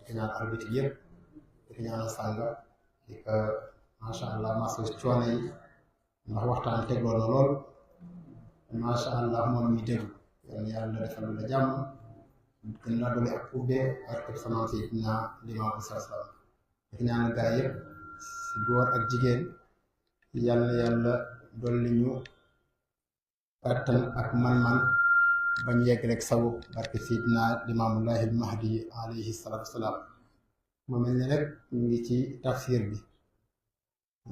di ñaan arbitre yëpp di ñaan sànga di ko macha allah masu coono yi ndax waxtaan tegloon na lool macha allah moom mi déglu yàlla defal la jàmm gën laa doole ak ubbee ak sama Seydina Limaamu salaam di ñaan gaa yëpp si góor ak jigéen yàlla dolli ñu kattan ak man-man bañ yegg rek sawu barke Seydina Limaamullahi al-Mahdi alayhi salaatu wasalaam moo mel ni rek ñu ngi ci tafsir bi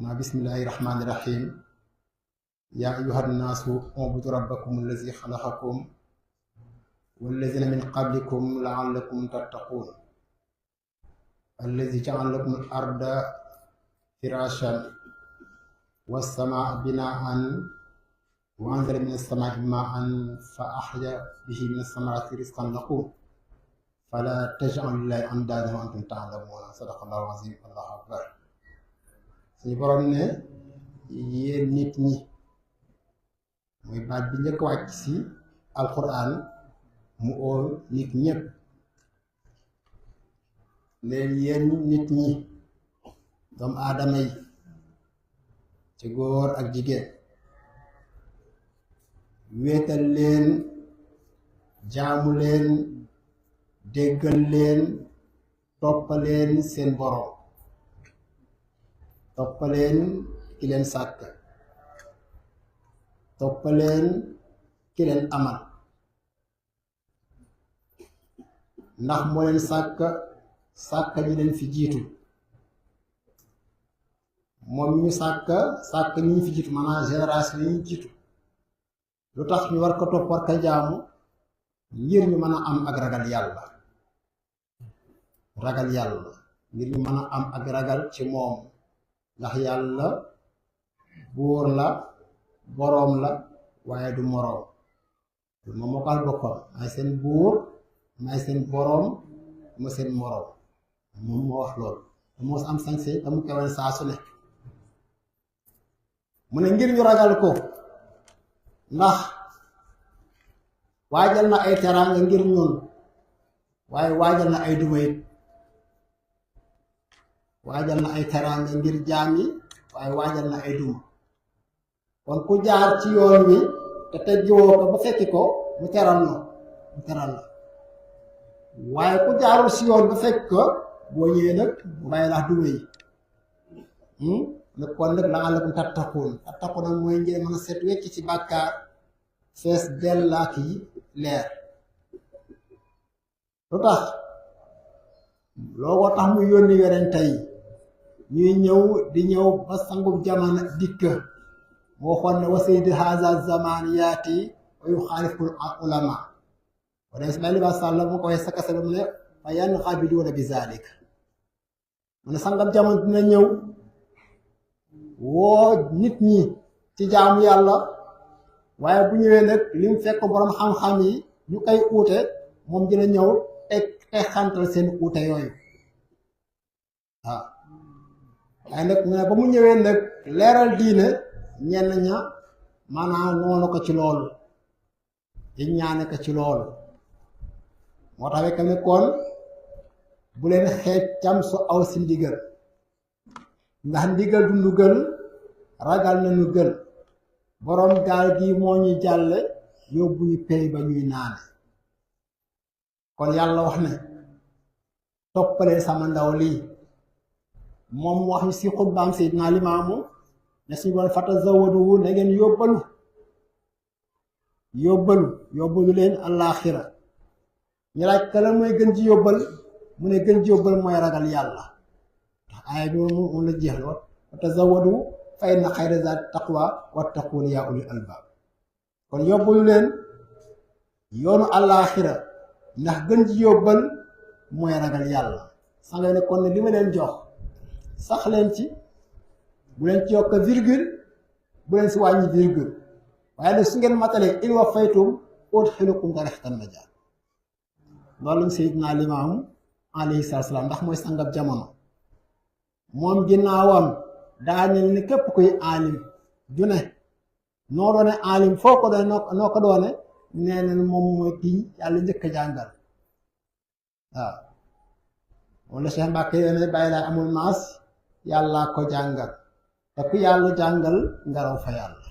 ma bismillahi rahmaani rahim yaa ayyuhan naasu ubudu rabbakum allazi xalaqakum wallazina min qablikum laallakum tattaquun allazi jaala lakum al arda firashan wassamaa binaan wa anzala min as-samaa'i maa'an fa ahya bihi min as-samaraati rizqan lakum fala taj'alu lillahi andaadan wa antum ta'lamuun sadaqallahu al-aziim allahu akbar suñu borom ne yéen nit ñi mooy baat bi njëkk wàcc ci alquran mu oo nit ñépp leen yéen nit ñi doomu aadama yi ci góor ak jigéen wéetal leen jaamu leen déggal leen toppaleen seen borom toppaleen ki leen sàkk toppaleen ki leen amal ndax moo leen sàkk ñi leen fi jiitu moom ñu sàkk ñi ñu fi jiitu maanaam génération yi ñu jiitu lu tax ñu war ko topp war ko jaamu ngir ñu mën a am ak ragal yàlla ngir ñu mën a am ak ragal ci moom ndax yàlla buur la boroom la waaye du moroom moom moo ko al boppam may seen buur may seen boroom ma seen moroom moom moo wax loolu te moo am sañ-sañ te mu kewel saa su ne mu ne ngir ñu ragal ko ndax waajal na ay teraanga ngir ñun waaye waajal na ay duma it waajal na ay teraanga ngir jaam yi waaye waajal na ay duma kon ku jaar ci yoon wi te teggiwoo ko ba fekki ko mu teral la waaye ku jaarul si yoon ba fekk ko boo ñëwee nag mu bàyyi laax duma yi nag kon nag la àllakum tattaquun nag mooy ngeen mën a set wecc ci bàkkaar fees dell ak yi leer lu tax looloo tax mu yónni yonente yi ñuy ñëw ba sangub jamono dikk moo waxoon ne wa sayyidu haza zaman yaati wa yuxaaliful ulama wala Ismaïla Ba Sall mu ko waxee sa kase ba mu ne fa yanqabiduuna bi zalik mu ne sangam jamono dina ñëw woo nit ñi ci jaamu yàlla waaye bu ñëwee nag li mu fekk borom xam-xam yi ñu koy uute moom dina ñëw teg xantal seen uute yooyu waaw waaye nag mu ne ba mu ñëwee nag leeral diine ñenn ña maanaam noonu ko ci loolu di ñaane ko ci loolu moo tax rek ne kon bu leen xeeb cam su aw si ndigal ndax ndigal du nu gën ragal na nu gën boroom gaal gi moo ñu jàlle yóbbu ñu pey ba ñuy naane kon yàlla wax ne toppalee sama ndaw lii moom wax ñu si xutbaam Seydina Limaamu ne suñu boon fatazawwadu na ngeen yóbbalu leen àllaaxira ñu laaj kala mooy gën ci yóbbal mu ne gën ci yóbbal mooy ragal yàlla ndax aaya bi moom la jeex la fatazawwadu fa inna xayra zaadi taqwa wattaquun yaa ulil albaab kon yóbbalu leen yoonu àllaaxira ndax gën ci yóbbal mooy ragal yàlla sangay ne kon ne li ma leen jox sax leen ci bu leen ci yokk virgule bu leen si wàññi virgule waaye nag su ngeen matalee in waffaytum udxilukum tariqan najaat loolu Seydina Limaamu alayhi salaam ndax mooy sangab jamono moom ginnaawam daa ne ni képp kuy aalim ju ne noo doone aalim foo ko doone noo ko doone nee na moom mooy kii yàlla njëkk a jàngal waaw moom la Cheikh Mbàkke yéene bàyyi laay amul maas yàllaa ko jàngal te ku yàlla jàngal nga raw fa yàlla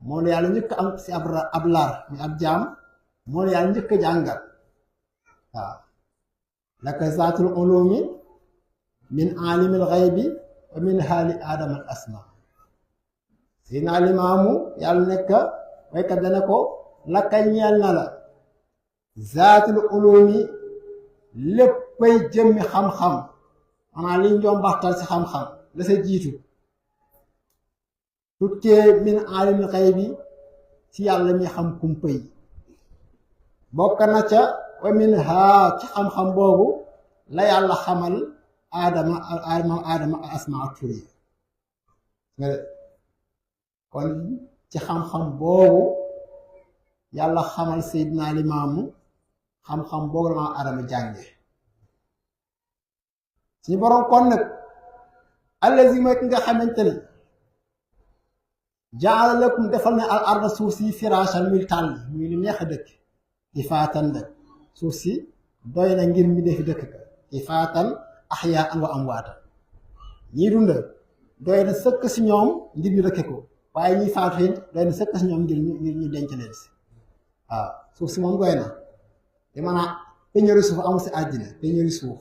moom la yàlla njëkk am si ab lar muy ab jaam moom la yàlla njëkk jàngal waaw laka zaatul ulumi min alimil xaybi wa min haali aadama al asma Seydina Limaamu yàlla nekk waykat dana ko laka ñeel na la zaatul ulumi léppay jëmmi xam-xam maanaam liñ doon baxtal si xam-xam la sa jiitu tukkee min alimil xaybi ci yàlla mi xam kumpa yi bokk na ca wa min haa ci xam-xam boobu la yàlla xamal aadama asma ak tur yi kon ci xam-xam boobu yàlla xamal Seydina Limaamu xam-xam boobu la ma aadama jànge suñu boroom kon nag allazi mooy ki nga xamante ne jaala lakum defal ne al arda suuf si firaashan muy tàll muy lu neex a dëkk kifaatan nag suuf si doy na ngir mi defi dëkk ka kifaatan ahyaan wa amwaatan ñii dunda doy na sëkk si ñoom ngir ñu dëkke ko waaye ñiy faatu it doy na sëkk si ñoom ngir ñu denc leen si waaw suuf si moom doy na di maanaam péñëri suuf amul si àddina péñëri suuf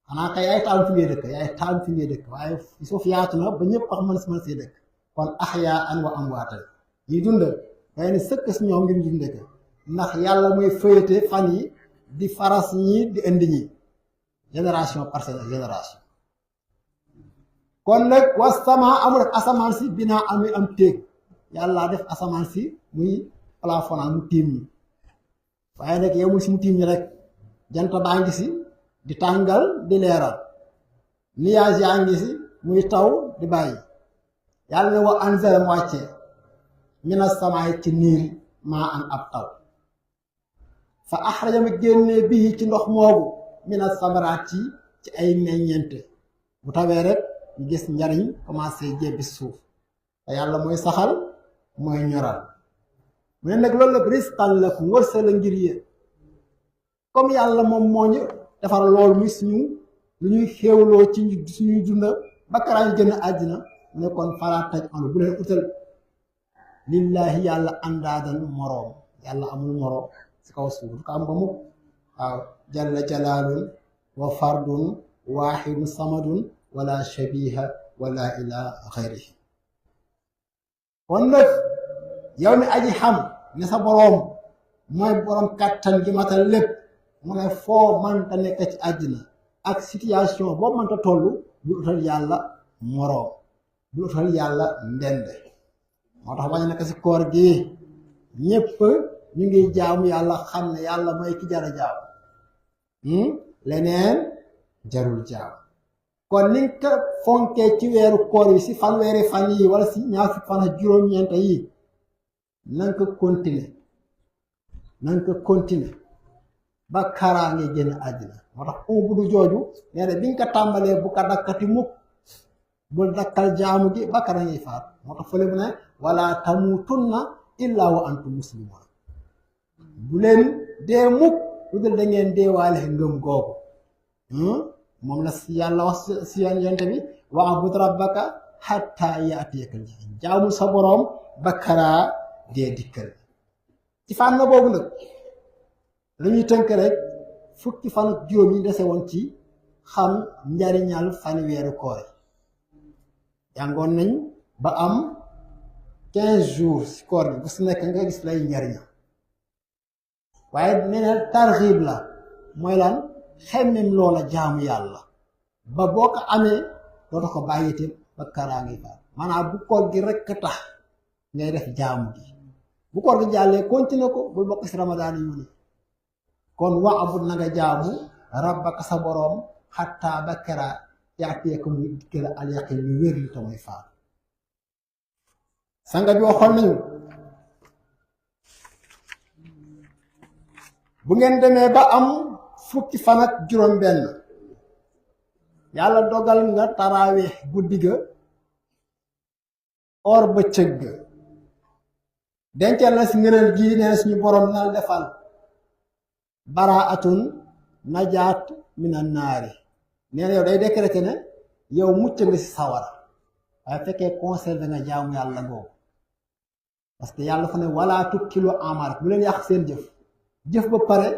xanaa kay yaay taam fi ngay dëkk yaay taam fi ngay dëkk waaye suuf yaatu na ba ñëpp wax mën see dëkk kon ahyaan wa amwaatan ñi dund doy na sëkk si ñoom ngir ñu dunde ko ndax yàlla mooy fëyate fan yi di faras ñi di indi ñi génération par génération kon nag wasama amul def asamaan si binaa am am téeg yàlla def asamaan si muy plafond mu tiim ñi waaye nag yow mu si mu tiim ñi rek jant baa ngi si di tàngal di leeral nuage yaa ngi si muy taw di bàyyi yàlla ne wa anzala mu wàccee mina samaay ci niir maa am ab taw fa axraja mu génnee bii ci ndox moogu mina samaraat ci ay meññeente bu tawee rek ñu gis njariñ commencé jébbi suuf te yàlla mooy saxal mooy ñoral mu ne nag loolu la risqan lakum wërsëg la ngir yéen comme yàlla moom moo ñu defar loolu muy suñu lu ñuy xéewloo ci suñuy dunda ba karaa ñu gën a àddina ne kon falaa taj on bu leen utal lillaahi yàlla àndaadan moroom yàlla amul moroom si kaw suuf du ko am ba mukk waaw jalla jalaalun wa fardun waaxidun samadun wala shabiha wala ilaa xayrihi kon nag yow mi aji xam ne sa boroom mooy boroom kàttan gi matal lépp mu ne foo mënta nekk ci àddina ak situation boo mënta toll bu utal yàlla moroom bu utal yàlla ndende moo tax bañ nekk ci koor gi ñépp ñu ngi jaamu yàlla xam ne yàlla mooy ki jara jaam leneen jarul jaam kon ni nga ko fonkee ci weeru koor yi si fanweeri fan yi wala si ñaar fukki fan ak juróom-ñeent yi na nga ko continuer ba karaa ngay génn àddina moo tax bu du jooju nee na bi nga ko tàmbalee bu ko dakkati mukk bul dakkal jaamu gi ba karaa ngay faat moo tax fële mu ne wala tamutunna illa wa antum muslimun bu leen dee mukk lu dul da ngeen deewaale ngëm googu moom la si yàlla wax si yonent bi wa'bud rabbaka hatta ya'tiyakal yaqiin jaamu sa boroom ba karaa dee dikkal ci fànn boobu nag lañuy tënk rek fukki fan ak juróom yi dese woon ci xam njariñal fani weeru koor jàngoon nañ ba am 15 jours ci koor bi bu su nekk nga gis lay njariñam waaye nee na tarxiib la mooy lan xemmem loola jaamu yàlla ba boo ko amee dootu ko bàyyite ba karaa ngi faat maanaam bu koor gi rekk tax ngay def jaamu gi bu koor gi jàllee continuer ko bul bokk ci ramadaan yu ni kon wa'bud na nga jaamu rabbaka sa boroom xattaa ba karaa yaatiyaka muy dikkal al yaqiin lu wér li te muy faat sanga bi waxoon nañu bu ngeen demee ba am fukki fan ak juróom benn yàlla dogal nga taraaweex guddi ga or bëccëg ga dencal na si ngëneel gii nee suñu boroom nal defal baraatun najaat minan naari nee na yow day décréter ne yow mucc nga si sawara waaye fekkee conservé nga jaamu yàlla googu parce que yàlla fa ne wala tubtilu a'maalakum bu leen yàq seen jëf ba pare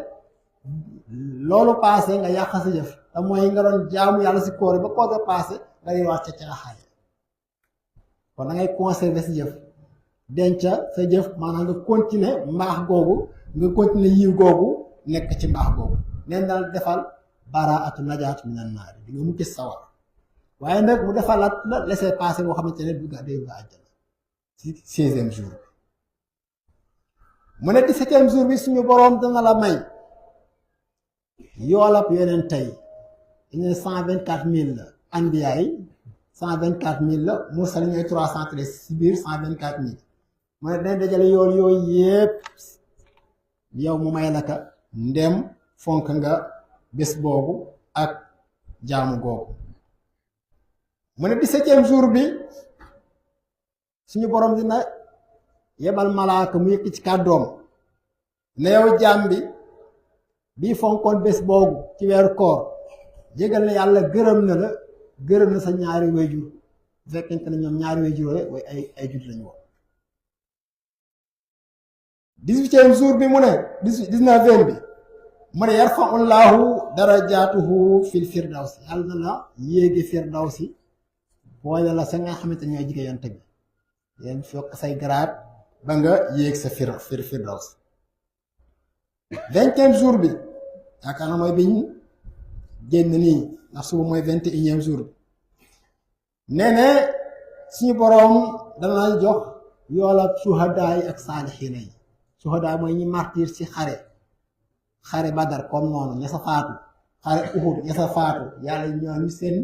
loolu passé nga yàq sa jëf te mooy nga doon jaamu yàlla si koor ba koor ga passé nga di wax ca caaxaan kon da ngay conserver sa jëf denca sa jëf maanaam nga continuer mbaax googu nga continuer yiw googu nekk ci mbaax googu neen daal defal baraatu najaatu minan naari di nga mucc sawar waaye nag mu defalaat la laisser passer boo xamante ne du day nga àjjana ci 16e jour bi mu ne 17e jour bi suñu boroom dana la may yoolab yeneen tey dañu ne 124 000 la anbiya yi 124 000 la mursal ñooy 313 si biir 124 000 mu ne dañ dajale yool yooyu yépp yow mu may la ka ndem fonk nga bés boobu ak jaamu googu mu ne 17e jour bi suñu boroom dina yebal malaaka mu yëkk ci kàddoom ne yow jaam bi bii fonkoon bés boobu ci weeru koor jégal na yàlla gërëm na la gërëm na sa ñaari wayjur bu fekkente ne ñoom ñaari wayjur way ay jur lañu woon 18e jour bi mu ne 19e bi mu ne yarfa'u llaahu darajaatuhu fil firdawsi yàlla na la yéegi firdawsi boole la sa nga xamante ñooy jigéen yonte bi yéen fokk say garaat ba nga yéeg sa firdaws 20e jour bi yaakaar na mooy biñ génn nii ndax suba mooy 21e jour bi nee ne suñu boroom dana jox yoolab suhadaa yi ak saalixiina yi suhadaa mooy ñi martyr ci xare Badar comme noonu ña sa faatu xare Uhud ña sa faatu yàlla ñooñu seen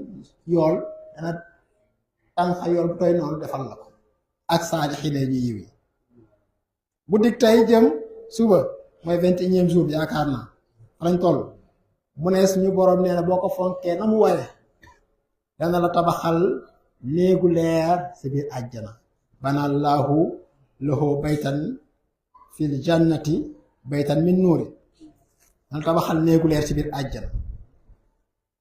yool dana tànqa yool bu toy noonu defal la ko ak saalixiina yi ñu yiw yi bu dig tey jëm suba mooy 21e jour bi yaakaar naa lañ toll mu ne suñu boroom nee na boo ko fonkee na mu ware dana la tabaxal néegu leer si biir àjjana banallaahu lahu baytan fil jannati baytan min nuuri dana tabaxal néegu leer si biir àjjana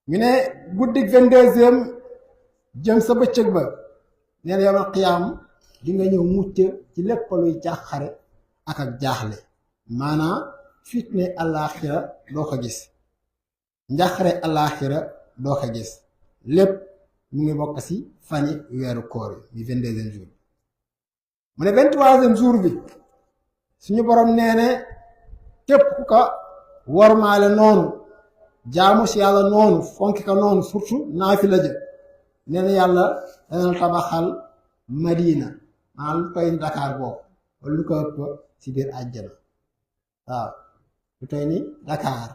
ñu ne guddig 22e jëm sa bëccëg ba nee na yawmal qiyaam di nga ñëw mucc ci lépp luy jaaxare ak jaaxle maanaam fitne àllaaxira doo ko gis njaaxare àllaaxira doo ko gis lépp mu ngi bokk ci fani weeru koor yi 22e jour bi mu ne 23e jour bi suñu borom nee ne képp ku ko wormaale noonu jaamu ci yàlla noonu fonki ko noonu surtout naafila jë nee na yàlla dana tabaxal Madina maa lu toy Dakar boobu wala lu ko ëpp ci biir àjjana waaw lu toy ni Dakar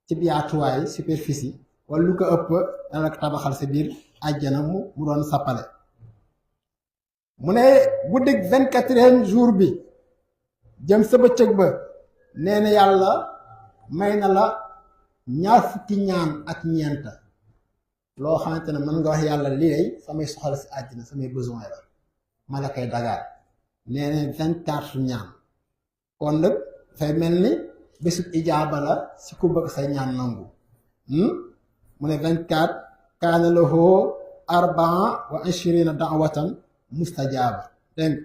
ci yaatuwaay superficie wala lu ko ëpp dana ko tabaxal ci biir àjjana mu doon sappale mu ne guddig 24e jour bi jëm sa bëccëg ba nee na yàlla may na la ñaar fukki ñaan ak ñeent loo xamante ne mën nga wax yàlla lii day samay soxla ci àddina samay besoin la ma la koy dagaar nee na 24 ñaan kon nag dafay mel ni bésub ijaaba la si ku bëgg say ñaan nangu mu ne 24 kaana lahu 24 da'watan mustajaaba dégg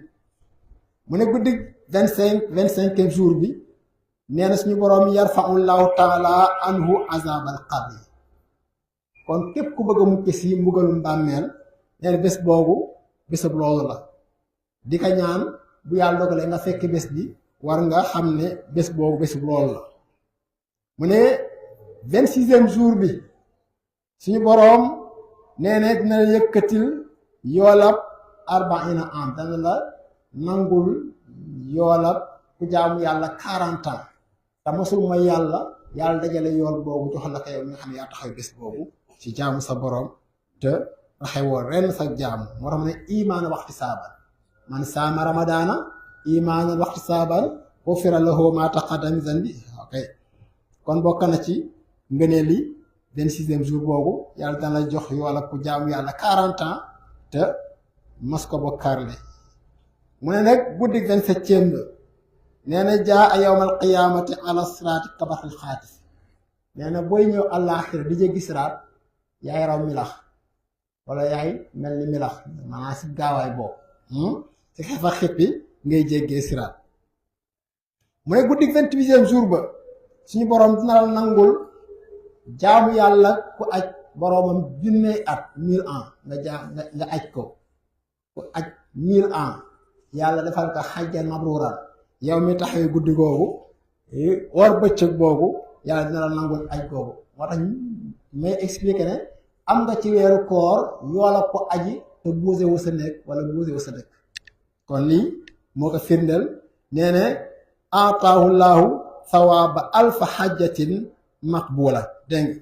mu ne guddi 25e jour bi nee na suñu boroom yarfa'u llaahu taala anhu azabal qabri kon képp ku bëgg a mucc si mbugalum bàmmeel nee na bés boobu bésab loolu la di ko ñaan bu yàlla dogalee nga fekk bés bi war nga xam ne bés boobu bésab loolu la mu ne 26e jour bi suñu boroom nee na dina la yëkkatil yoolab 40 ans dana la nangul yoolab ku jaamu yàlla 40 ans te mosul mooy yàlla dajale yool boobu jox la ko yow mi nga xam ne yaa taxaw bés boobu ci jaamu sa boroom te raxewoo ren sa jaamu moo tax ne imaana waxti saaban man saama ramadaana imaana waxti saaban xufira lahu maa taqaddama min zanbi ok kon bokk na ci ngëneeli 26e jour boobu yàlla dana jox yoola ku jaamu yàlla 40 ans te mas ko bokkaarle mu ne nag guddi 27e nee na jaa yawmal qiyaamati ala siraati kabaxil xaatif nee na booy ñëw àllaaxira di jéggi siraat yaay raw milax wala yaay mel ni milax maanaam si gaawaay boobu si xefa xippi ngay jéggee siraat mu ne guddi 28e jour ba suñu boroom dina la nangul jaamu yàlla ku aj boroomam junne at 1000 ans nga aj ko ku aj 1000 ans yàlla defal ko xajjan mabruuran yow mi taxawee guddi googu war bëccëg boobu yàlla dina la nangul aj googu moo tax may expliquer ne am nga ci weeru koor yoola ko aji te buuse wu sa nekk wala buuse wu sa dëkk kon lii moo ko firndeel nee ne ataahu llaahu sawaaba alfa xajjatin maqbula dégg nga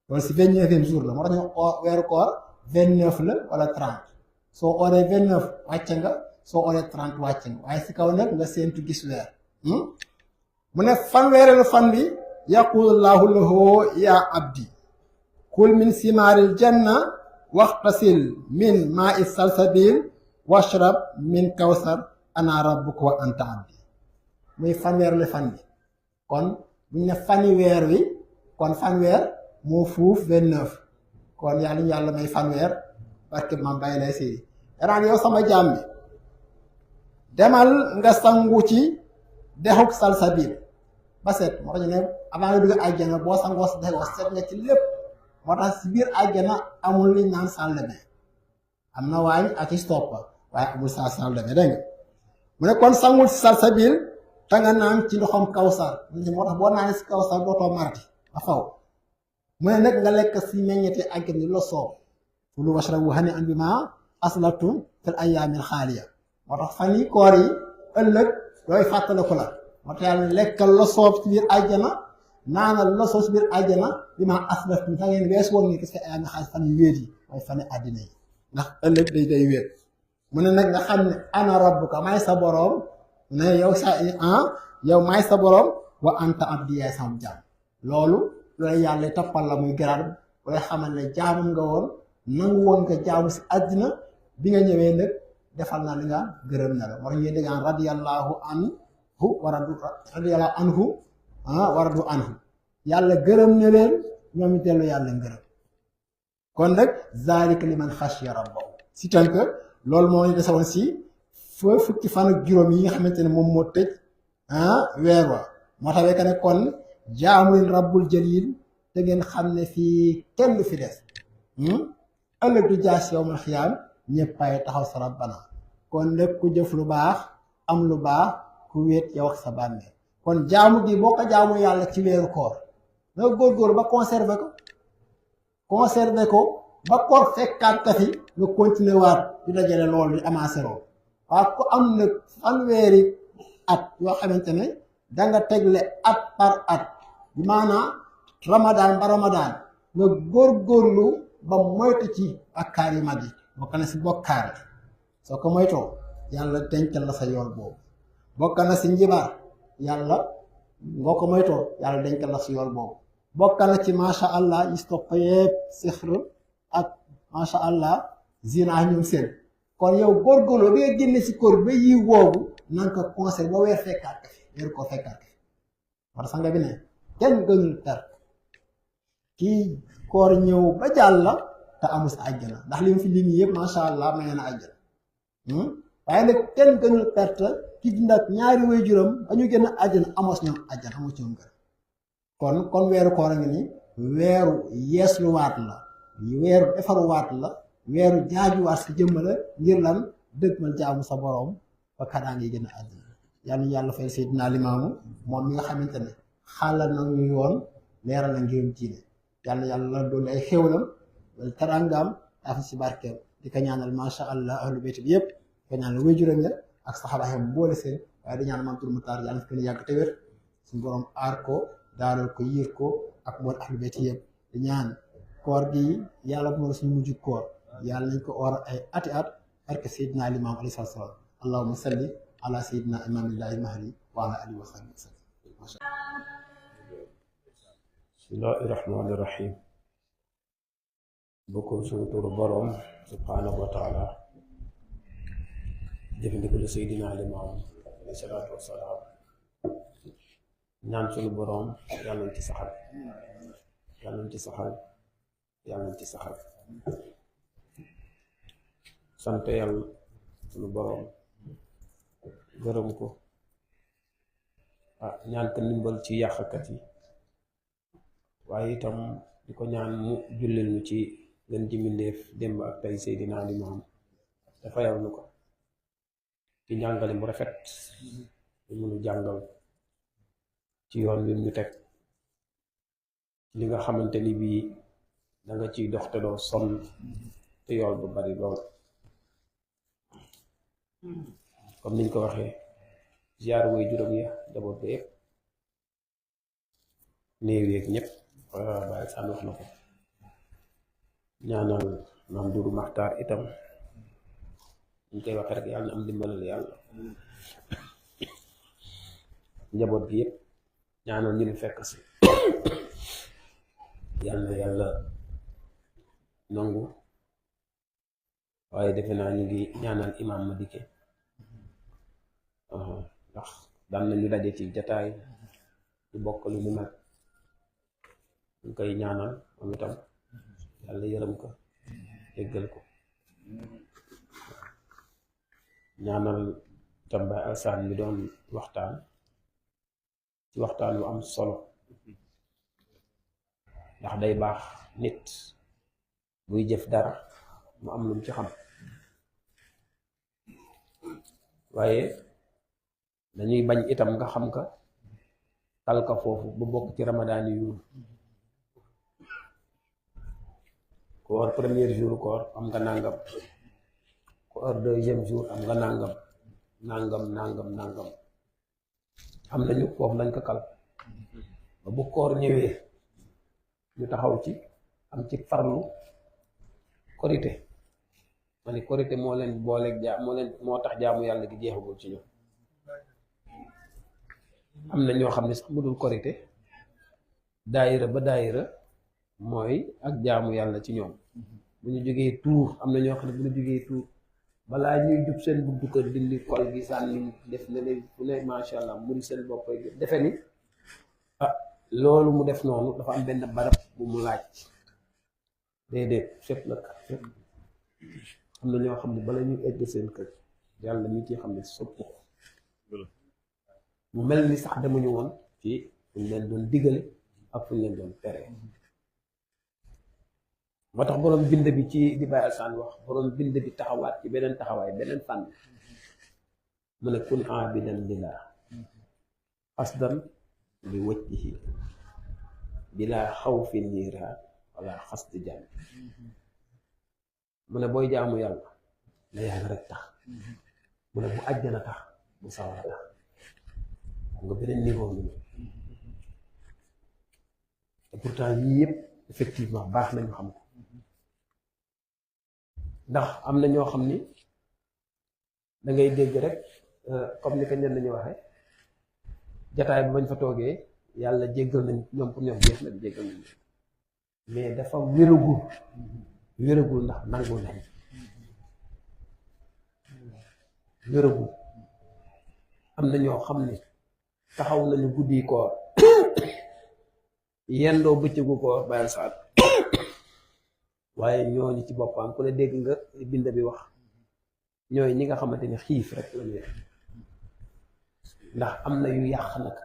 loolu si 29e jour la moo tax ñu weeru koor 29 la wala 30 soo oree 29 wàcc nga soo oree 30 wàcc nga waaye si kaw nag nga séentu gis weer mu ne fanweereelu fan bi yaqulu llaahu lahu yaa abdi kul min simaaril janna waxtasil min maa i salsabil washrab min kawsar ana rabbuka wa anta abdi muy fanweereelu fan bi kon buñ ne fani weer wi kon fanweer moo fuuf 29 kon yàlla may fanweer parce que man bàyyi lay si danaan yow sama jaam bi demal nga sangu ci dexuk salsabil ba set moo tax ñu ne avant nga dugg àjjana boo sangoo si dex set nga ci lépp moo tax si biir àjjana amul liñ naan salle de bain am na waañ ak i stoppa waaye amul salle de bain dégg nga mu ne kon sangul si salsabil te nga naan ci ndoxam kawsar moo tax boo naanee si kawsar dootoo marti ba faw mu ne nag nga lekk si meññeti àjjana ni la soob kulu washrabu hani'an bimaa aslaftum fil ayyaamil xaaliya moo tax fan yi koor yi ëllëg yooyu fàttaliku la moo tax yàlla lekkal la soob ci biir àjjana naanal la soob ci biir àjjana bimaa aslaftum ta ngeen wees woon ni gis nga ayyaamil xaaliya fan yu wéet yi mooy fan yi àddina yi ndax ëllëg day wéet mu ne nag nga xam ne ana rabbuka may sa boroom ne yow may sa boroom wa anta abdi yaay sama jaam loolu looy yàlla toppal la muy garaat looy xamal ne jaamam nga woon nangu woon nga jaamu si àddina bi nga ñëwee nag defal na li nga gërëm na la moo tax ñuy dégg radiyallahu anhu wa radu anhu yàlla gërëm na leen ñoom it dellu yàlla ngërëm kon nag zaalika liman xashiya rabbahu si tënk loolu moo ñu desewoon si fukki fan ak juróom yi nga xamante ne moom moo tëj weer wa moo tax ne kon jaamu leen rabbul jalil te ngeen xam ne fii kenn du fi des ëllëg du jaas yawmal xiyaam ñëppaay taxaw sa rabbana kon nag ku jëf lu baax am lu baax ku wéet yow ak sa bàmmeel kon jaamu gi boo ko jaamu yàlla ci weeru koor nga góorgóorlu ba conserver ko ba koor fekkaat ka fi nga continuer waat di dajale loolu di amassé loolu waaw ku am nag fanweeri at yoo xamante ne danga tegle at par at bi maanaam ramadaan ba ramadaan nga góorgóorlu ba moytu ci bakkaar yi mag yi bokk na si bokkaar yi soo ko moytoo yàlla dencal la sa yool boobu bokk na si njibaar yàlla boo ko moytoo yàlla dencal la sa yool boobu bokk na ci macha allah yi topp yëpp sixr ak macha allah zina ñoom seen kon yow góorgóorlu bi nga génne si kóor ba yiw boobu nan ko conseil ba weer fekkaat ka fi weer koo fekkaat ka fi war sanga bi ne kenn gënul ter kii koor ñëw ba jàll la te amul sa àjjana ndax li mu fi lim yëpp macha allah may na àjjana waaye nag kenn gënul perte ki dund ak ñaari waajuram ba ñu génn àjjana amoo si ñoom àjjana amoo ci ñoom gën kon weeru koor a ngi ni weeru yeesluwaat la weeru defaruwaat la weeru jaajuwaat sa jëmm la ngir lan dëgg man jaamu sa borom ba kadaa ngi génn àjjana yàlla fay Seydina Limaamu moom mi nga xamante ne xaalal na ñu yoon leeral na ngirum diine yàlla doon ay xéwalam wala tarangaam dafa si barkeem di ko ñaanal macha allah ahlu bayt bi yëpp di ko ñaanal wéjuram ya ak saxaaba yi mboole seen waaye di ñaan maam tur Muxtaar yàlla fi gën a yàgg te wér suñu borom aar ko daaral ko yiir ko ak mbool ahlu bayt yëpp di ñaan koor gi yàlla bu ma suñu mujj koor yàlla nañ ko oor ay ati at barke Seydina Limaam alayhi salaam allahumma salli ala Seydina imaamillahi mahdi wa ala alihi wa sahbihi wa sallam. bismillahi rahmaani rahim bokkoon suñu turu borom subhaanahu wa taala jëfandikoo la Seydina Limaam alayhi salaatu wa salaam ñaan suñu boroom yàlla nañ ci saxal yàlla nañ ci saxal yàlla nañ ci saxal sant yàlla suñu boroom gërëm ko ñaan ko ndimbal ci yàqkat yi waaye itam di ko ñaan mu jullil ñu ci gën ji mbindéef démb ak tey Seydina Limaamu dafa yal nu ko ci njàngale mu rafet ñu mënu jàngal ci yoon wi ñu teg li nga xamante ni bii danga ciy dox te doo sonn te yool bu bari lool comme niñ ko waxee ziar woy juróom ya jaboot ba yépp néew yeeg ñépp bàyyi saan wax na ko ñaanal maam Dudu Maxtaar itam ñu koy waxee rek yàlla na am dimbalal yàlla njaboot gi yépp ñaanal ñu ni fekk si yàlla na yàlla nangu waaye defe naa ñu ngi ñaanal imaam ma dikke ndax daan nañu daje ci jataay di bokk lu mu mel ñu koy ñaanal moom itam yàlla yërëm ko déggal ko ñaanal itam Baay Alsaan mi doon waxtaan ci waxtaan wu am solo ndax day baax nit buy jëf dara mu am lu mu ci xam waaye dañuy bañ itam nga xam ka tal ka foofu ba bokk ci ramadaan yu koor premier jour koor am nga nangam koor deuxième jour am nga nangam am nañu foofu lañ ko kal ba bu koor ñëwee ñu taxaw ci am ci farlu korité ma ni korité moo leen booleeg moo tax jaamu yàlla gi jeexagul ci ñoom am na ñoo xam ne sax mu dul korité daayira ba daayira mooy ak jaamu yàlla ci ñoom bu ñu jógee tuur am na ñoo xam ne bu ñu jógee tuur balaa ñuy jub seen buntu kër dindi kol gi sànni def na ne fu ne macha allah muri seen bopp defe ni loolu mu def noonu dafa am benn barab bu mu laaj déedéet fépp nag fépp am na ñoo xam ne bala ñuy egg seen kër yàlla mi ci xam ne sopp ko mu mel ni sax demuñu woon ci fu ñu leen doon digale ak fu ñu leen doon tere moo tax boroom bind bi ci di Baay Alsaan wax boroom bind bi taxawaat ci beneen taxawaay beneen fànn mu ne kun aabidan lillah asdan bi wajhihi bila xawfi niiraan wala xasdi jàmm mu ne booy jaamu yàlla na yàlla rek tax mu ne bu àjjana tax bu sawara tax xam nga beneen niveau bi te pourtant yii yëpp effectivement baax nañu xam ko ndax am na ñoo xam ni da ngay dégg rek comme ni ko ñenn nañu waxee jataay bi bañ fa toogee yàlla jéggal nañ ñoom pour ñoom jeex na jéggal nañ mais dafa wéragul ndax nangu nañ wéragul am na ñoo xam ni taxaw nañu guddi koor yendoo bëccëgu koor Baay Alsaan waaye ñooñu ci boppam ku ne dégg nga bind bi wax ñooy ñi nga xamante ni xiif rek la ñu ndax am na yu yàq nag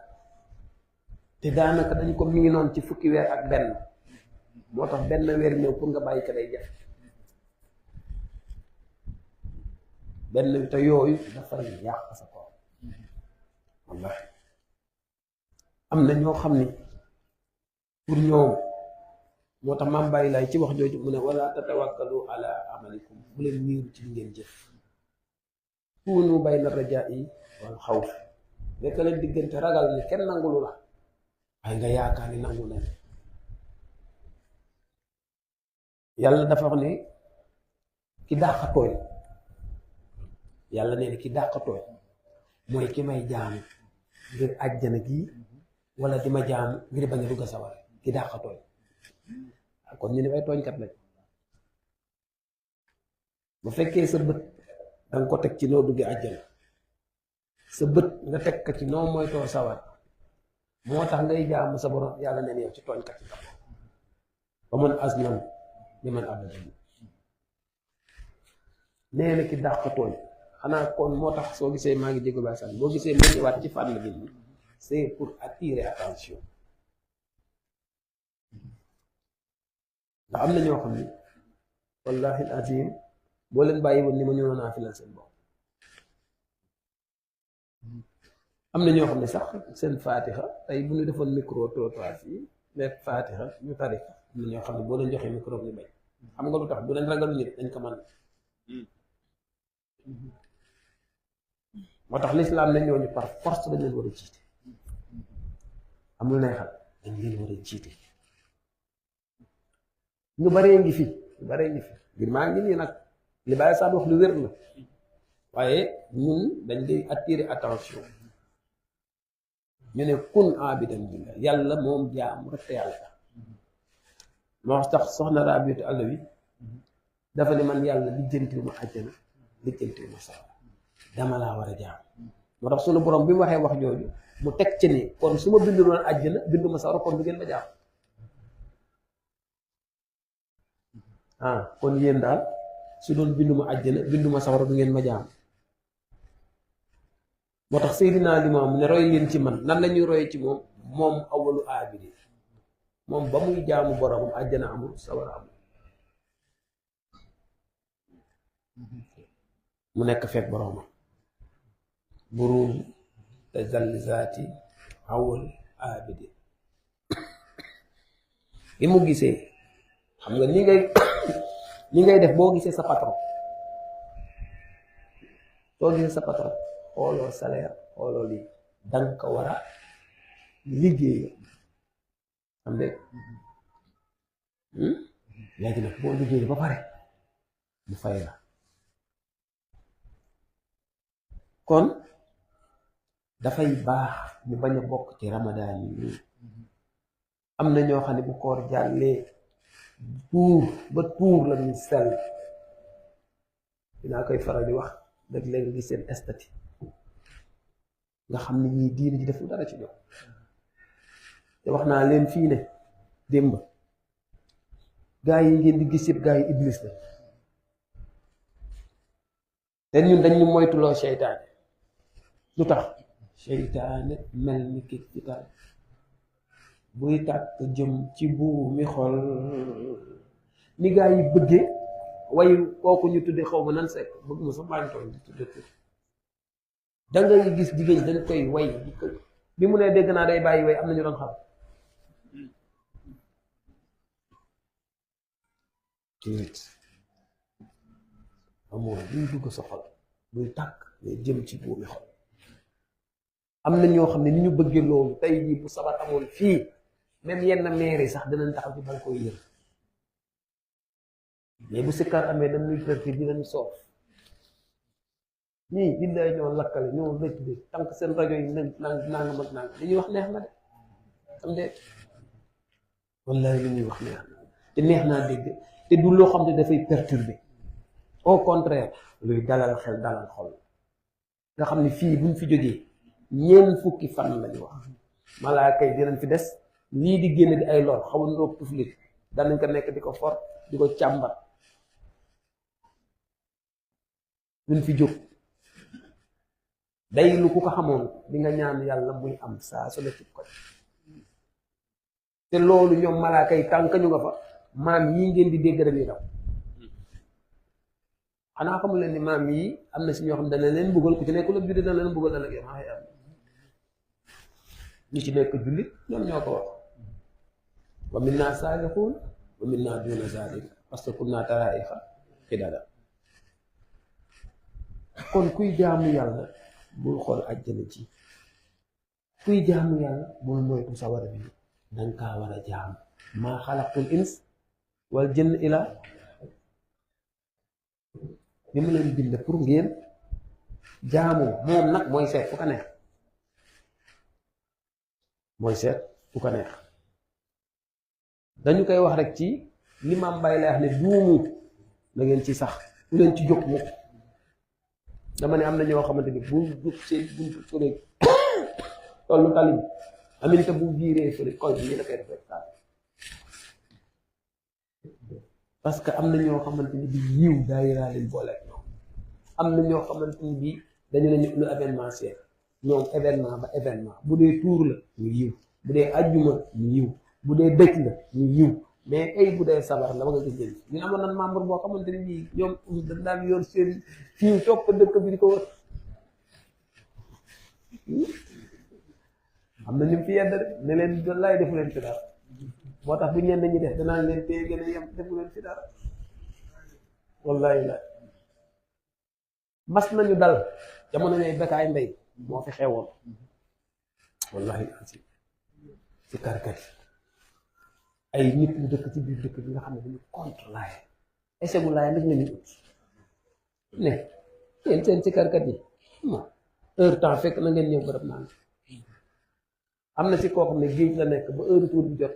te daanaka dañ ko mi ngi noonu ci fukki weer ak benn moo tax benn weer ñëw pour nga bàyyi ko day jafe benn te yooyu dafay yàq sa koor wallahi am na ñoo xam ni pour ñoom moo tax maam bàyyi laay ci wax jooju mu ne wala tatawakkalu ala amalikum bu leen miiru ci li ngeen jëf kunu bayna rajaa'i wal xawf nekk leen diggante ragal ni kenn nangulu la waaye nga yaakaar ni nangu nañ yàlla dafa wax ne ki dàq tooñ yàlla nee na ki dàq tooñ mooy ki may jaamu ngir àjjana gii wala di ma jaamu ngir bañ a dugg sawar ki dàq tooñ kon ñu ne ay tooñkat lañ bu fekkee sa bët danga ko teg ci noo duggee àjjana sa bët nga teg ko ci noo moytoo sawar moo tax ngay jaamu sa borom yàlla ne yow ci tooñkat yi ba man azlam liman abada nee na ki dàq tooñ xanaa kon moo tax soo gisee maa ngi jégalu baay boo gisee ma ñëwaat ci fànn bi c'est pour attirer attention ndax am na ñoo xam ni wallahi azim boo leen bàyyi woon ni ma ñëwoon naa fi la seen bopp am na ñoo xam ne sax seen faatixa tey bu ñu defoon micro trottoir fii mais faatixa ñu tari am na ñoo xam ne boo leen joxee micro ñu bañ xam nga lu tax du leen ragal nit dañ ko mën moo tax lislaam ne ñooñu par force dañ leen war a jiite amul neexal dañ leen war a jiite ñu baree ngi fi ñu baree ngi fi ngir maa ngi nii nag li bàyyi saa wax lu wér la waaye ñun dañ lay attirer attention ñu ne kun abidan billah yàlla moom jaamu rek te yàlla tax moo tax soxna Rabiatu Alawi dafa ne man yàlla lijjantiwu ma àjjana lijjantiwu ma sawara dama laa war a jaam moo tax sunu borom bi mu waxee wax jooju mu teg ci ni kon su ma bindu doon àjjana bindu ma sawara kon du ngeen ma jaam kon yéen daal su doon bindu ma àjjana bindu ma sawara du ngeen ma jaam moo tax Seydina Limaamu ne roy leen ci man nan la ñuy roy ci moom moom awalu aabidi moom ba muy jaamu boromam àjjana amul sawara amul mu nekk fekk boromam buruum te zalzaati awal aabidi bi mu gisee xam nga ni ngay def boo gisee sa patron soo gisee sa patron xooloo salaire xooloo lii danga ko war a liggéey xam de léegi nag boo liggéey ba pare mu fay la kon dafay baax ñu bañ a bokk ci ramadaan yi am na ñoo xam ne bu koor jàllee tuur la ñuy sell dinaa koy faral di wax léeg-léeg nga gis seen estati nga xam ne ñii diine ji def dara ci ñoom te wax naa leen fii ne démb gaa yi ngeen di gis yëpp gaa yi iblis la te ñun dañ ñu moytuloo seytaane lu tax seytaane mel ni ki kitaab buy tàkk jëm ci buumi xol ni gaa yi bëggee way kooku ñu tudde xaw ma nan sekk bëgg ma sax maa ngi tooñ di tudde da ngay gis jigéen dañ koy way bi mu ne dégg naa day bàyyi way am na ñu doon xam tiit amoon luy dugg sa xol buy tàkk mais jëm ci buumi xol am na ñoo xam ne ni ñu bëggee loolu tey jii bu sabar amoon fii même yenn maire yi sax dinañ taxaw ci bal koy yër mais bu sikkar amee dañ ñuy perti dinañ soof ñii billaay ñoo lakkale ñoo lëj de tànk seen rajo yi nangam ak nangam li ñuy wax neex na de am de wallaay li ñuy wax neex na te neex naa dégg te du loo xam ne dafay perturber au contraire luy dalal xel dalal xol nga xam ne fii buñ fi jógee ñeent fukki fan lañu wax malaaka yi dinañ fi des lii di génn di ay lor xamul ndoog tuflit danañ ko nekk di ko for di ko càmbar duñ fi jóg day lu ku ko xamoon di nga ñaan yàlla muy am saa su la cib ko te loolu ñoom malaaka yi tànk ñu nga fa maam yii ngeen di dégg dañuy daw xanaa xamul leen ni maam yi am na si ñoo xam dana leen buggal ku ci nekkul ak jullit dana leen buggal ëllëg yow ñu ci nekk jullit ñoom ñoo ko wax wa minna saalixuun wa minna duuna zaalik parce que kunna taraa'iqa qidada kon kuy jaamu yàlla bul xool àjjana ci kuy jaamu yàlla bul moytu sawara bi danga kaa war a jaamu maa xalaqtul ins wal jinn ila bi mu leen bind pour ngeen jaamu moom nag mooy seet fu ko neex mooy seet fu ko neex dañu koy wax rek ci li Maam Baay lay wax ne duumu na ngeen ci sax bu leen ci jóg mukk dama ne am na ñoo xamante ni bu jub seen buntu fële tollu tali Aminta bu viré fële koñ bi la koy def rek parce que am na ñoo xamante ni bi yiw daayira leen boole ak ñoom am na ñoo xamante ni bi dañu ne lu événementiel ñoom événement ba événement bu dee tuur la ñu yiw bu dee ajjuma ñu yiw bu dee dëj la ñu yiw mais ay bu dee sabar la ba nga gis jël ñu amoon nan membre boo xamante ni bii ñoom dañ daan yor seen fii topp dëkk bi di ko wër am na ñu fi yedd de ne leen wallaay defu leen fi dara moo tax bu ñenn ñi def danaa leen téye gën a yem defu leen fi dara wallaay la mas nañu dal jamono ñooy Bécaye Mbaye moo fi xewoon wallahi si si karkat yi ay nit ñu dëkk ci biir dëkk bi nga xam ne dañu contre laay ese bu laay nag la ñuy ut ne yéen seen ci karkat yi heure temps fekk na ngeen ñëw bërëb naan am na si koo xam ne géej la nekk ba heure tour bi jot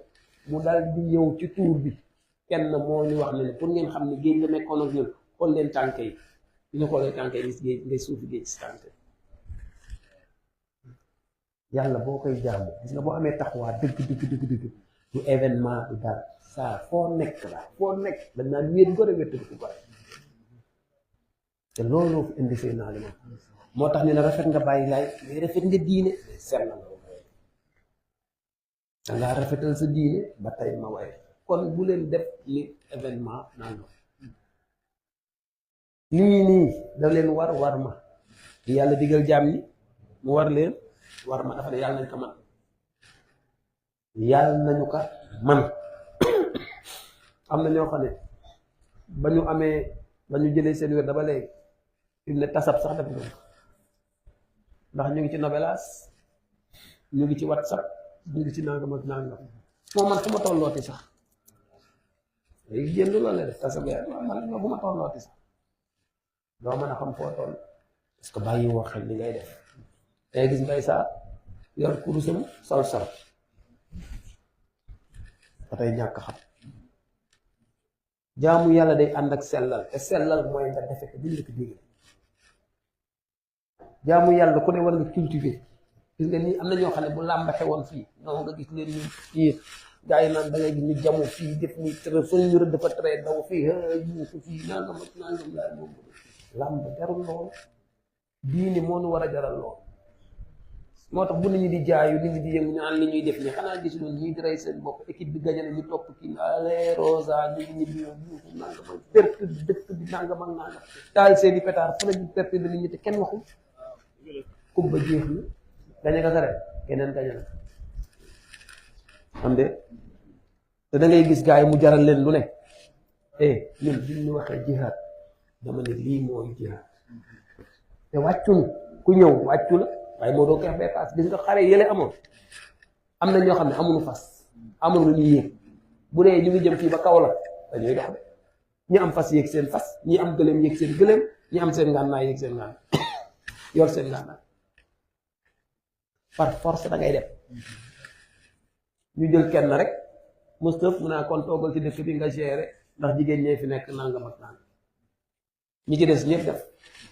mu daal di ñëw ci tour bi kenn moo ñu wax ne pour ngeen xam ne géej la nekkoon ak ñun xool leen tànk yi ñu xoolee tànk yi gis géej ngay suufi géej si tànk yàlla boo koy jaamu gis nga boo amee taxawaa dëgg du événement du dara saa foo nekk la foo nekk dañ naan wéet gore wétt ko gore te looloo fi indi seen naa li moo tax ñu ne rafet nga bàyyi laay mais rafet nga diine seet na dangaa rafetal sa diine ba tey ma waaye kon bu leen def ni événement nangam lii nii da leen war ma di yàlla digal jaam ñi mu war leen war ma dafa ne yàlla nañ ko man yàlla nañu ko man am na ñoo xam ne ba ñu amee ba ñu jëlee seen wér daba léegi fi mu ne tasab sax def na ndax ñu ngi ci novelas ñu ngi ci whatsapp ñu ngi ci nangam ak nangam moo man fu ma tollooti sax léegi génn loolu la def tasab yaay man fu ma tollooti sax doo mën a xam foo toll parce que bàyyi woo xel li ngay def day gis mbay saa yor kurusam sol ba tey ñàkk xam jaamu yàlla day ànd ak sellal te sellal mooy nga defe ko biñ la ko digal jaamu yàlla ku ne war nga cultiver gis nga nii am na ñoo xam ne bu làmbaxe woon fii non nga gis leen ñu fii gaa yi naan da ngay gis ñu jamu fii def ni tërë fa ñu rëdd dafa tere daw fii yuuxu fii nangam ak nangam laay moom làmb jarul lool diine moo nu war a jaral lool moo tax bu nit ñi di jaayu nit ñi di yëngu naan li ñuy def nii xanaa gis loolu ñuy di rey seen bopp équipe bi gañe na ñu topp kii ale rosa ñu ngi di yuuxu nangam ak perte dëkk bi nangam ak nangam taal seeni pétard fu nañu perte de nit ñi te kenn waxul kub ba jeex na gañe nga rek keneen gañe na xam de te da ngay gis gars yi mu jaral leen lu ne ñun bi ñu waxee jihaad dama ne lii mooy jihaad te wàccunu ku ñëw wàccu la waaye moo doo ko bee paas gis nga xare yële amoon am na ñoo xam ne amuñu fas amuñu lu ñuy yéeg bu dee ñu ngi jëm fii ba kaw la dañuy dox de ñi am fas yéeg seen fas ñi am gëléem yéeg seen gëléem ñi am seen ngànnaay yéeg seen ngànnaay yor seen ngànnaay par force da ngay dem ñu jël kenn rek Moustapha mu naa kon toogal ci dëkk bi nga géré ndax jigéen ñee fi nekk nangam ak nangam ñi ci des ñëpp def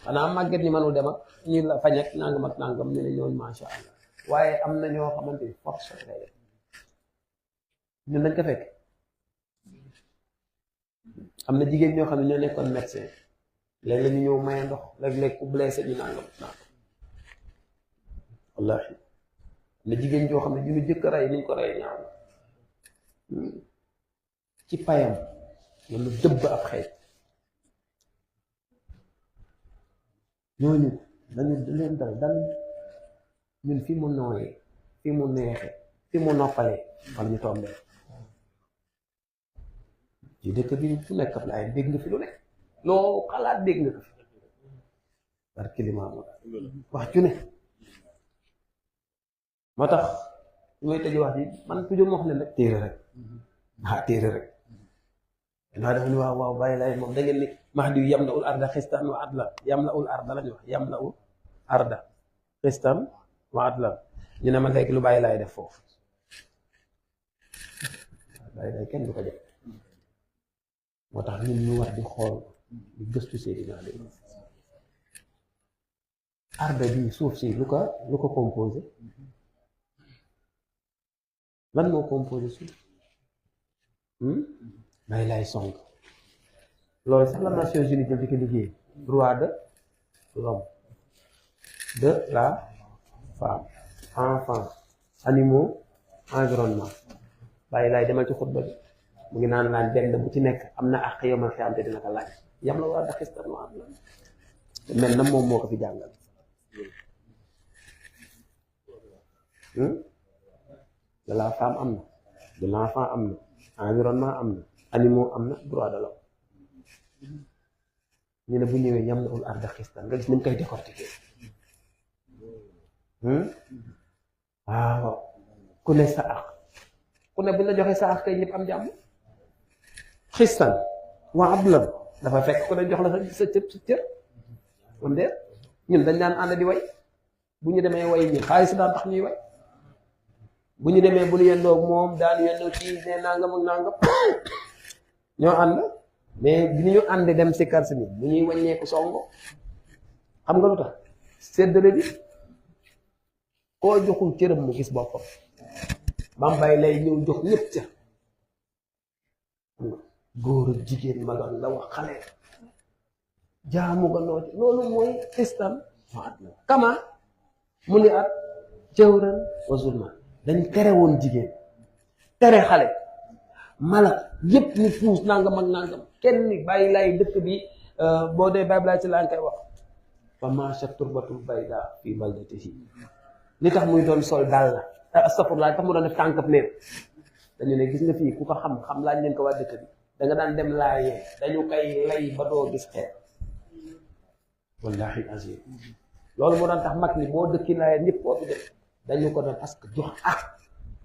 xanaa màgget ñi mënul dem ak ñi la fañ ak nangam ak nangam ñu ne ñooñu macha allah waaye am na ñoo xamante ni force da ngay def ñun dañ ko fekk am na jigéen ñoo xam ne ñoo nekkoon médecin léeg-léeg ñu ñëw maye ndox léeg-léeg ku blessé ñu nangam ak nangam wallaahi na jigéen joo xam ne ñu jëkk rey niñ ko rey ñaaw ci payam wala dëbb ab xeet ñooñu dañu leen dal ñun fi mu nooyee fi mu neexee fi mu noppalee wala ñu tombee ci dëkk bi fu nekk ab laay dégg nga fi lu nekk loo xalaat dégg nga ko fi par climat wax ju ne moo tax lu may tëj wax ji man toujours moo xam ne nag téere rek téere rek naa dafa ni waaw bàyyi laay moom da ngeen ni Mahdi yam la ul arda xistan wa adla yam la ul arda la ñu wax yam la ul arda xistan wa adla ñu ne ma léegi lu bàyyi laay def foofu bàyyi laay kenn du ko def moo tax ñun ñu war di xool di gëstu Seydina Ali arda bi suuf si lu ko composé lan moo composé suuf may lay song loolu sax la Nations Unies jël di ko liggéey droit de l'homme de la femme enfant animaux environnement bàyyi laay demal ci xutba bi mu ngi naan laan benn bu ci nekk am na àq yomal xiyam te dina ko laaj yam la war a daxistan wa am la te mel na moom moo ko fi jàngal de la femme am na de l'enfant am na environnement am na animaux am na droit de l'homme ñu ne bu ñëwee yam na ul ar daxistan nga gis ni mu koy décortiquer waaw ku ne sa àq ku ne bu la joxee sa àq kay ñëpp am jàmm xistan waa ablan dafa fekk ku ne jox la sa cër man de ñun dañ daan ànd di way bu ñu demee way ñi xaalis daan tax ñuy way bu ñu demee bu ñu yendoo moom daan yendoo ci ne nangam ak nangam ñoo ànd mais bi ñu ànd dem si kars bi bu ñuy wàññeeku songo xam nga lu tax séddale bi koo joxul cëram mu gis boppam bambay lay ñëw jox ñëpp ca góor ak jigéen magal la wax xale jaamu ga loo ci loolu mooy xistan kama mu ni at jawran wa zulman dañ tere woon jigéen tere xale mala yépp ñu puus nangam ak nangam kenn ni bàyyi lay dëkk bi boo dee bàyyi laa ci laa koy wax fa macha turbatul bayda fii baldatihi li tax muy doon sol daal la astafurlaa li tax mu doon def tànkab neen dañu ne gis nga fii ku ko xam laaj leen ko waa dëkk bi da nga daan dem laayee dañu koy lay ba doo gis xeer wallahi azim loolu moo daan tax mag ni boo dëkki laayee ñëpp koo fi def dañu ko doon parce que jox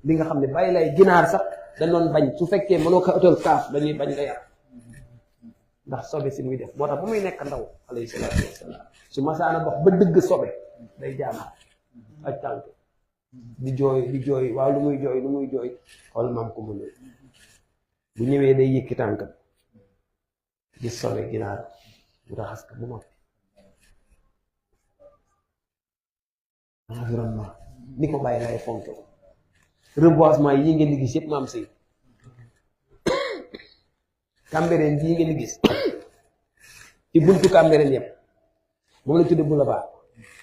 li nga xam ne bàyyi lay ginaar sax dañ doon bañ su fekkee mënoo ko utal kaaf dañuy bañ nga yar ndax sobe si muy def moo tax bu muy nekk ndaw alayhi salaatu wasalaam su masaana dox ba dëgg sobe day jaamaat ak tànk di jooy waaw lu muy jooy xool maam ko mënul bu ñëwee day yëkki tànkam gis sobe ginaar bu raxas ko bu noppi environnement ni ko bàyyi lay fonke ko reboisement yi ngeen di gis yëpp maam si Cambérène bii ngeen di gis ci buntu Cambérène yëpp moom la tudde boulevard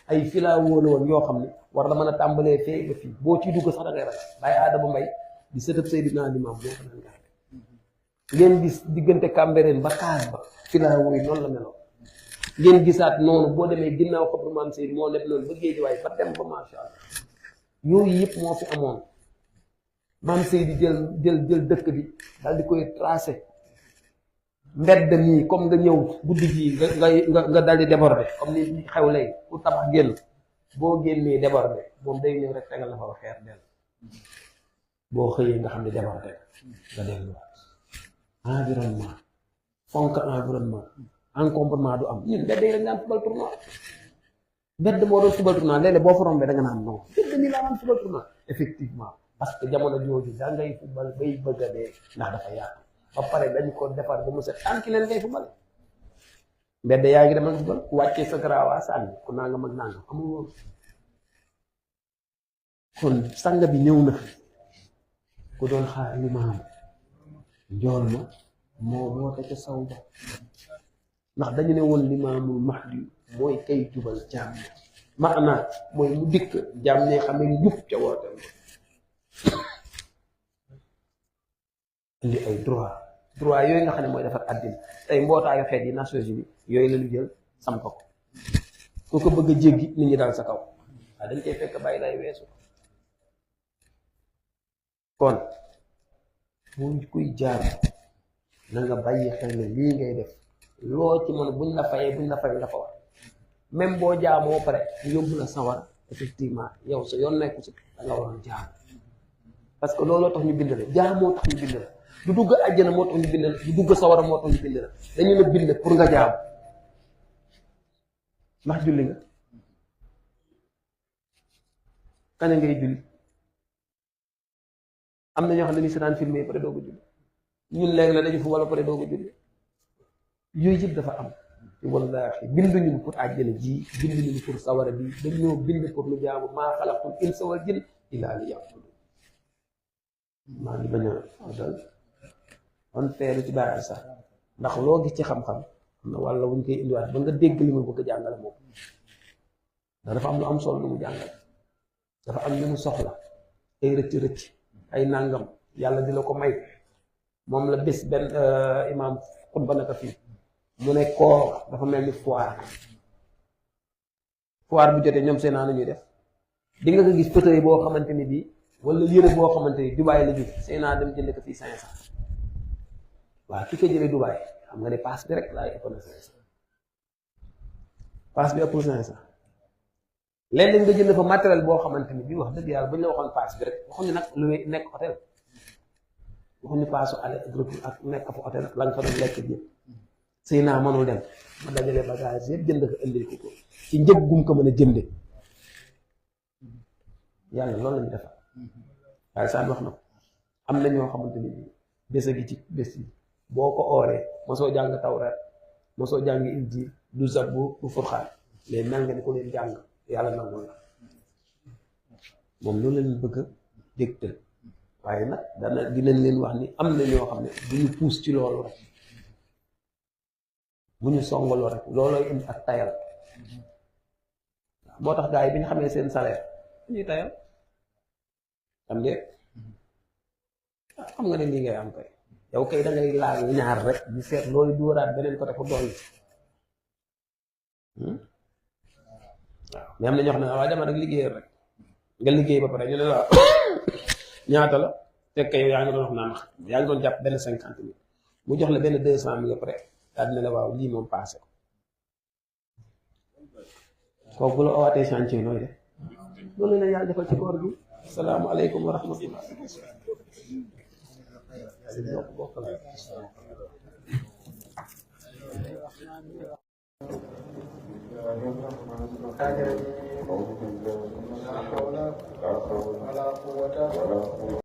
ay filaa wóolu woon yoo xam ne war na mën a tàmbalee fee ba fii boo ciy dugg sax da ngay ragal bàyyi Adama Mbay di sëtëb Seydina Limaam moo ko daan garde ngeen gis diggante Cambérène ba kaas ba filaa wóoy noonu la meloon ngeen gisaat noonu boo demee ginnaaw xabru maam Seydi moo nekk noonu ba géej waaye ba dem ba macha allah yooyu yëpp moo fi amoon maam Seydi jël dëkk bi daal di koy tracé mbedd mii comme nga ñëw guddi gi nga dal di déborder comme ni xew lay ku tabax génn boo génnee déborder moom day ñëw rek tegal la fa xeer del boo xëyee nga xam ne déborder nga delluwaat environnement fonk environnement encombrement du am ñun mbedd yi dañ daan fubal tournoi mbedd moo doon fubal tournoi léeg-léeg boo fa rombee da nga naan non mbedd nii laa daan fubal tournoi effectivement parce que jamono jooju da ngay fubal bay bëgg a dee ndax dafa yaatu ba pare dañ ko defar ba mu set tànki leen ngay fubal mbedd yaa ngi demal fubal ku wàccee sa garaawaa sànni ku nangam ak nangam amul woon kon sang bi ñëw na ku doon xaar limaam njool ma moo woote ca saw ba ndax dañu ne woon limaamul mahdi mooy kay jubal jaam ñi maanaam mooy mu dikk jaam ñee xamee njub ca woote indi ay droit yooyu nga xam ne mooy defar àddina tey mbootaayu xeet yi Nations Unies yooyu la ñu jël samp ko ku ko bëgg a jéggi nit ñi dal sa kaw waaye dañ koy fekk bàyyi lay weesu kon bu kuy jaar na nga bàyyi xel ne lii ngay def loo ci mën buñ la fayee nga fa war même boo jaamoo pare ñu yóbbu la sawar effectivement yow sa yoon nekku si da nga waroon jaam parce que looloo tax ñu bind la jaamoo tax ñu bind la du dugg àjjana moo tax ñu bind la du dugg sawara moo tax ñu bind la dañu la bind pour nga jaam ndax julli nga kañ ngay julli am na ñoo xam ne dañuy seetaan film yi pare doo ko julli ñun léegi la dañu fu wala pare doo ko julli yooyu yëpp dafa am wallaahi binduñu pour àjjana ji binduñu pour sawara bi dañoo bind pour lu jaamu maa xalaqtul insa wal jinna illaa liya'buduun maa ngi bañ a dal on teelu ci bàyyi sax ndax loo gis ci xam-xam am na walla wuñ koy indiwaat ba nga dégg li mu bëgg a jàngale moom ndax dafa am lu am solo lu mu jàngale dafa am li mu soxla ay rëcc rëcc ay nàngam yàlla di la ko may moom la bés benn imaam xutba naka fii mu ne koor dafa mel ni foire bu jotee ñoom seen na ñuy def di nga ko gis fauteuil boo xamante ni bii wala yére boo xamante ni Dubaay la jóge seen dem jënd ko fii 500 waaw ki ko jëlee Dubaay xam nga ne paas bi rek laay ëpp na 500 paas bi ëpp 500 léeg-léeg nga jënd fa matériel boo xamante ni bii wax dëgg yàlla bu ñu la waxoon paas bi rek waxuñu nag lu nekk hôtel waxuñu paasu aller ak retour ak nekk fa hôtel la nga fa doon lekk ji sëy naa mënul dem ma dajale bagage yëpp jënd ko indil ko ci njëg gum ko mën a jënde yàlla loolu lañu defal waaye saa wax na ko am na ñoo xamante ni bés a gi ci bés yi boo ko ooree mosoo jàng tawraat mosoo jàng injiil du zabur du furxaan mais mel nga ni ko leen jàng yàlla nangul la moom loolu lañu bëgg a dégtal waaye nag dinañ leen wax ni am na ñoo xam ne bu ñu puus ci loolu rek bu ñu songaloo rek loolooy indi ak tayal moo tax gars yi bi ñu xamee seen salaire ñuy tayal xam de xam nga ne lii ngay am kay yow kay da ngay laal ñaar rek di seet looy dóoraat beneen côté fu dolli waaw mais am na ñoo xam ne waaye dama nag liggéeyal rek nga liggéey ba pare ñu ne la ñaata la fekk yow yaa ngi doon wax naan yaa ngi doon jàpp benn 50 000 mu jox la benn 200 000 après daal dina la waaw lii moom paase ko kooku bu la owaatee chantier nooy def loolu la yàlla defal ci koor bi asalaamaaleykum wa rahmatullah